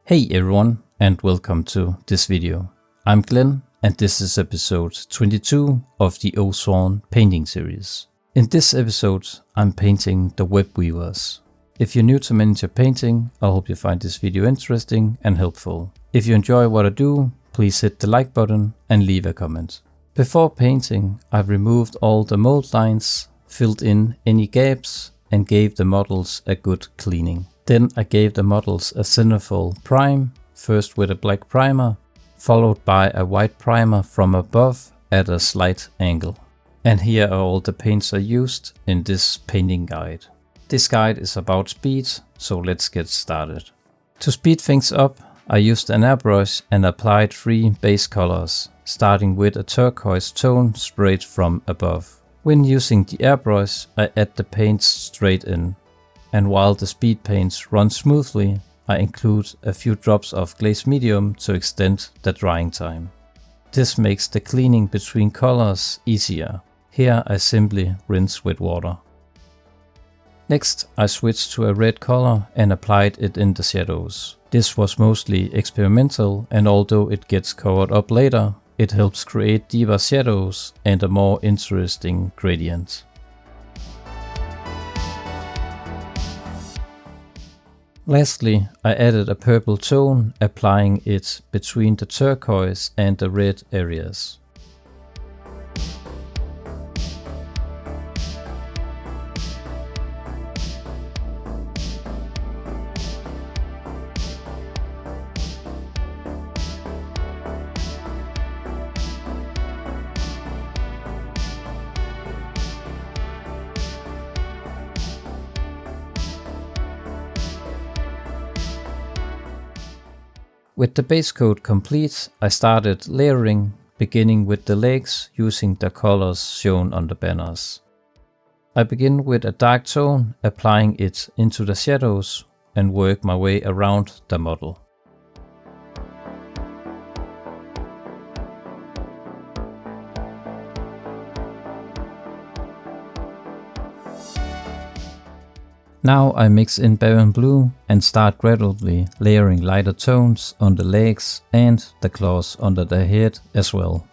Hey everyone, and welcome to this video. I'm Glenn, and this is episode 22 of the Oathsworn painting series. In this episode, I'm painting the web weavers. If you're new to miniature painting, I hope you find this video interesting and helpful. If you enjoy what I do, please hit the like button and leave a comment. Before painting, I've removed all the mold lines, filled in any gaps, and gave the models a good cleaning. Then I gave the models a centerfold prime, first with a black primer, followed by a white primer from above at a slight angle. And here are all the paints I used in this painting guide. This guide is about speed, so let's get started. To speed things up, I used an airbrush and applied 3 base colors, starting with a turquoise tone sprayed from above. When using the airbrush, I add the paints straight in. And while the speed paints run smoothly, I include a few drops of glaze medium to extend the drying time. This makes the cleaning between colors easier. Here I simply rinse with water. Next, I switched to a red color and applied it in the shadows. This was mostly experimental, and although it gets covered up later, it helps create deeper shadows and a more interesting gradient. Lastly, I added a purple tone, applying it between the turquoise and the red areas. With the base coat complete, I started layering, beginning with the legs using the colors shown on the banners. I begin with a dark tone, applying it into the shadows, and work my way around the model. Now I mix in barren blue and start gradually layering lighter tones on the legs and the claws under the head as well.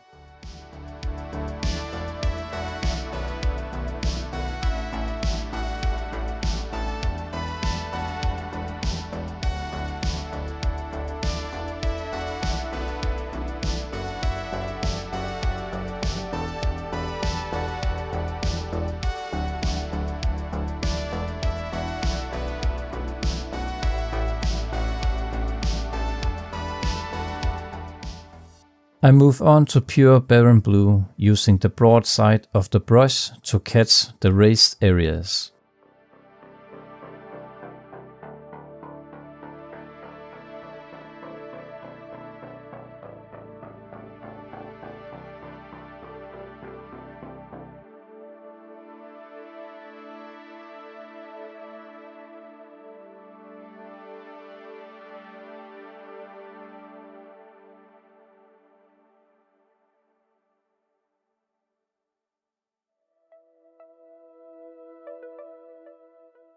I move on to pure barren blue, using the broad side of the brush to catch the raised areas.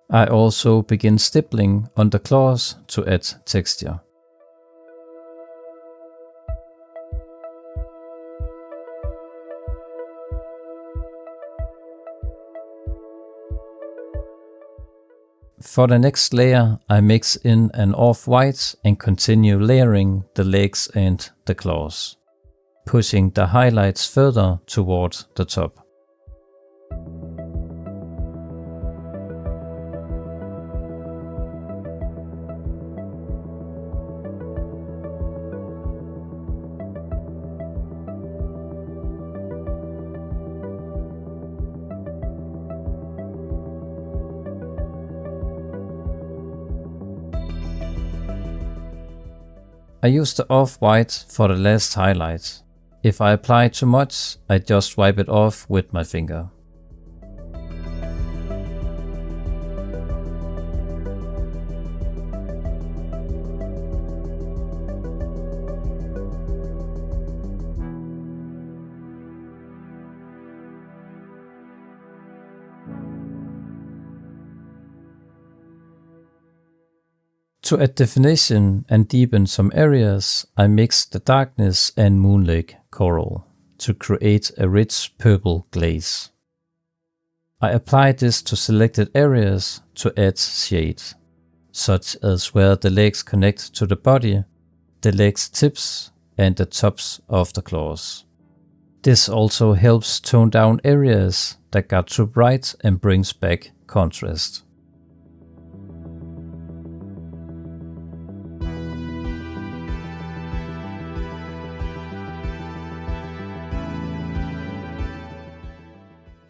I also begin stippling on the claws to add texture. For the next layer, I mix in an off-white and continue layering the legs and the claws, pushing the highlights further toward the top. I use the off-white for the last highlight. If I apply too much, I just wipe it off with my finger. To add definition and deepen some areas, I mixed the darkness and moonlake coral to create a rich purple glaze. I applied this to selected areas to add shade, such as where the legs connect to the body, the legs tips, and the tops of the claws. This also helps tone down areas that got too bright and brings back contrast.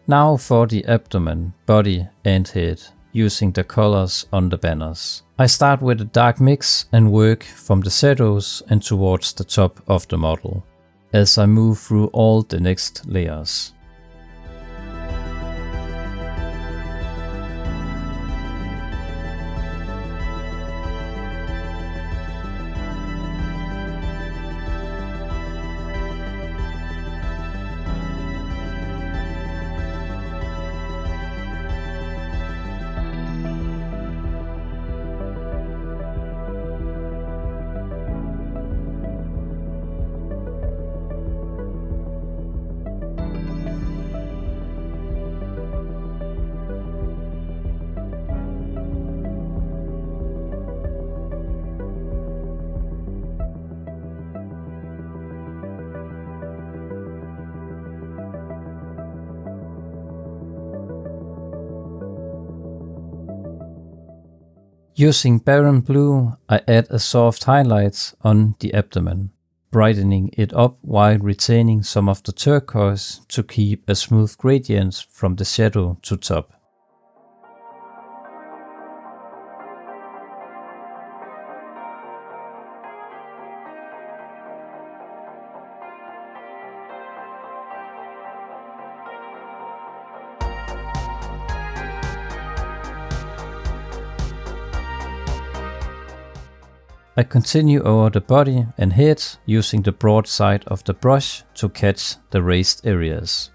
Now for the abdomen, body and head, using the colors on the banners. I start with a dark mix and work from the shadows and towards the top of the model, as I move through all the next layers. Using Barren Blue, I add a soft highlight on the abdomen, brightening it up while retaining some of the turquoise to keep a smooth gradient from the shadow to top. I continue over the body and head using the broad side of the brush to catch the raised areas.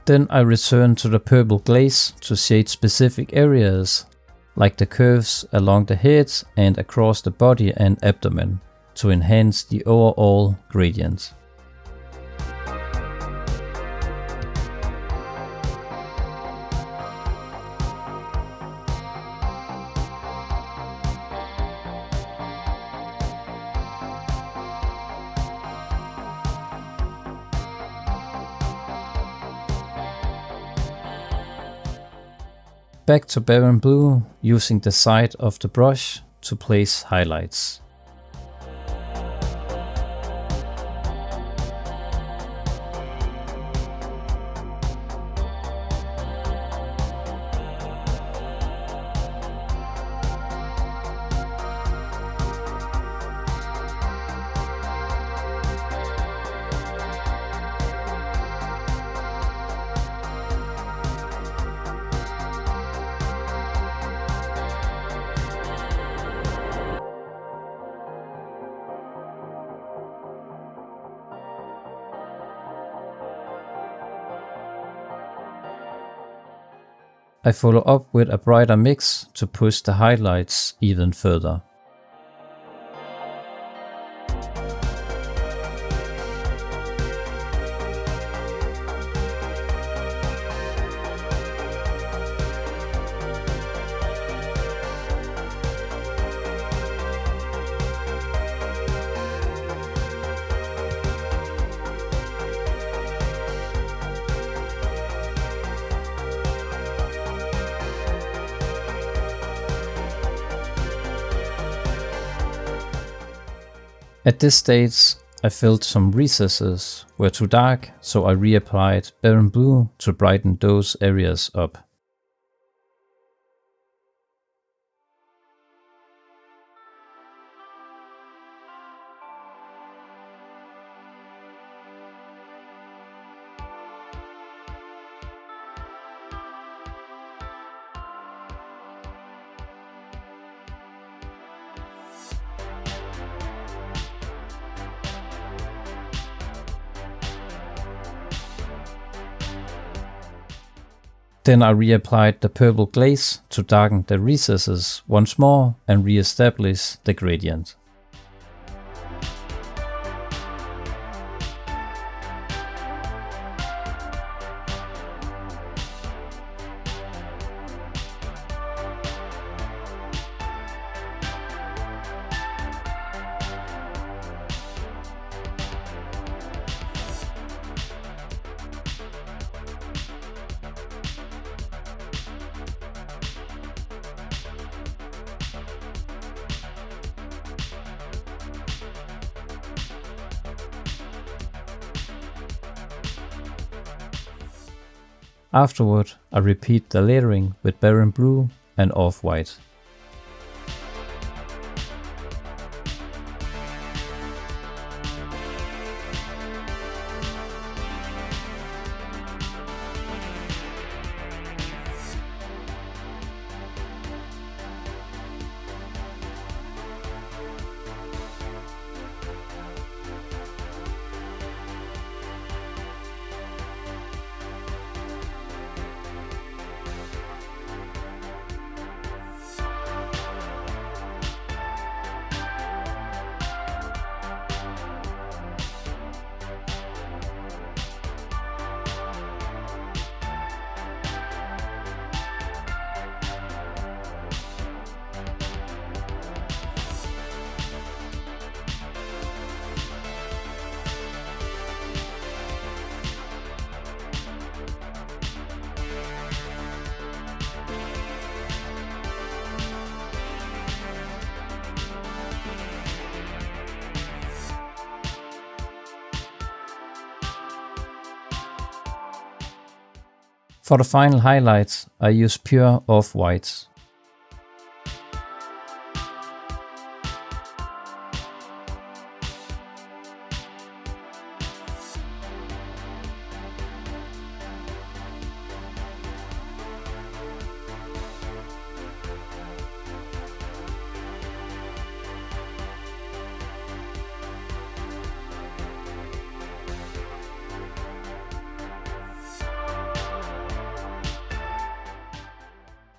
Then I return to the purple glaze to shade specific areas, like the curves along the head and across the body and abdomen, to enhance the overall gradient. Back to Barren Blue, using the side of the brush to place highlights. I follow up with a brighter mix to push the highlights even further. At this stage, I felt some recesses were too dark, so I reapplied Baron Blue to brighten those areas up. Then I reapplied the purple glaze to darken the recesses once more and re-establish the gradient. Afterward, I repeat the layering with Baron Blue and Off-White. For the final highlights, I use pure Off-Whites.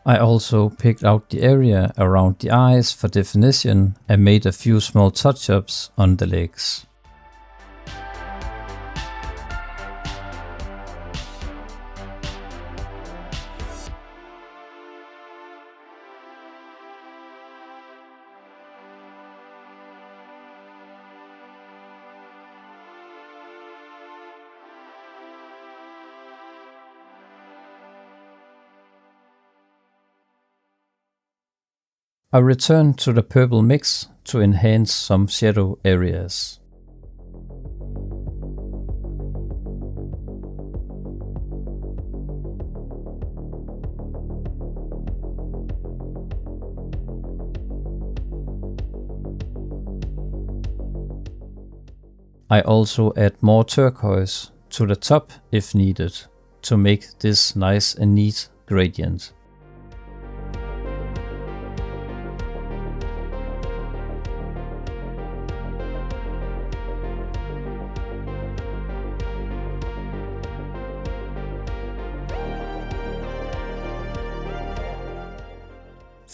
I also picked out the area around the eyes for definition and made a few small touch-ups on the legs. I returned to the purple mix to enhance some shadow areas. I also add more turquoise to the top if needed to make this nice and neat gradient.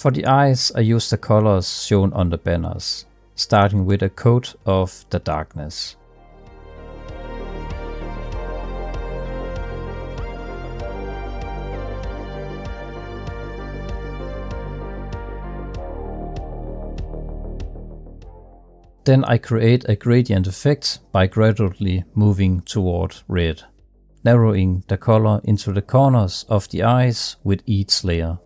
For the eyes, I use the colors shown on the banners, starting with a coat of the darkness. Then I create a gradient effect by gradually moving toward red, narrowing the color into the corners of the eyes with each layer.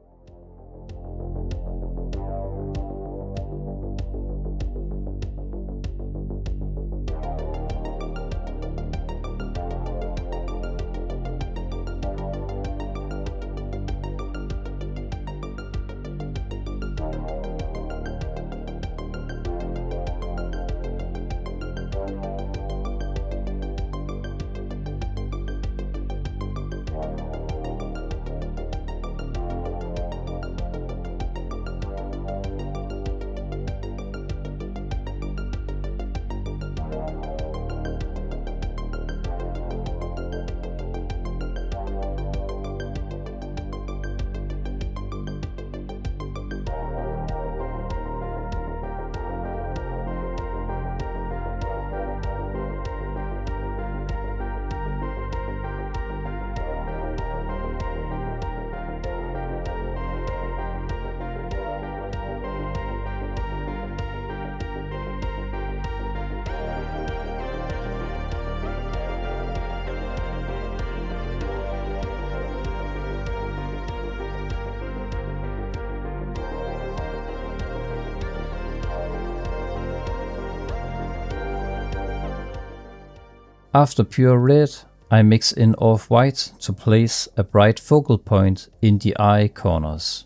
After pure red, I mix in off-white to place a bright focal point in the eye corners.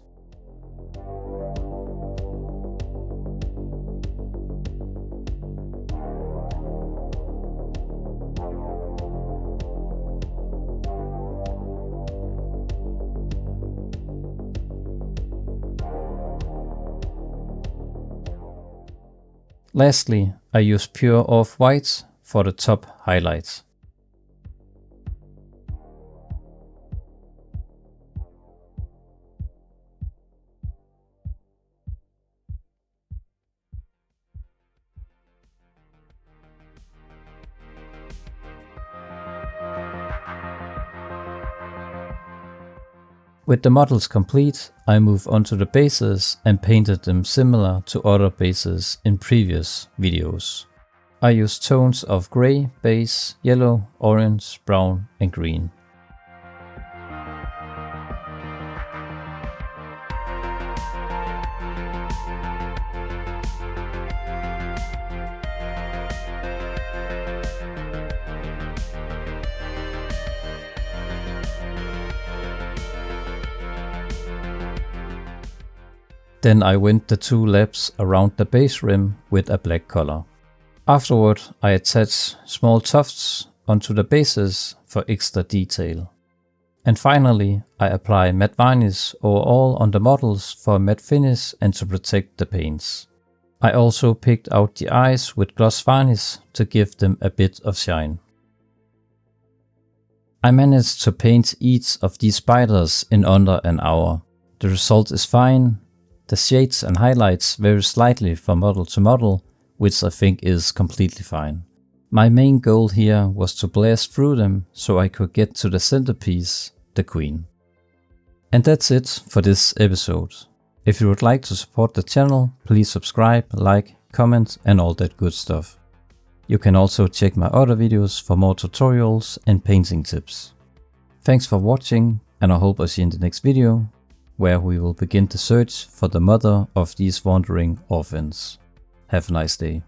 Lastly, I use pure off-white for the top highlights. With the models complete, I move on to the bases and painted them similar to other bases in previous videos. I use tones of grey, beige, yellow, orange, brown and green. Then I went the 2 laps around the base rim with a black color. Afterward, I attach small tufts onto the bases for extra detail. And finally, I apply matte varnish overall on the models for a matte finish and to protect the paints. I also picked out the eyes with gloss varnish to give them a bit of shine. I managed to paint each of these spiders in under an hour. The result is fine. The shades and highlights vary slightly from model to model, which I think is completely fine. My main goal here was to blast through them so I could get to the centerpiece, the queen. And that's it for this episode. If you would like to support the channel, please subscribe, like, comment and all that good stuff. You can also check my other videos for more tutorials and painting tips. Thanks for watching and I hope I see you in the next video, where we will begin the search for the mother of these wandering orphans. Have a nice day.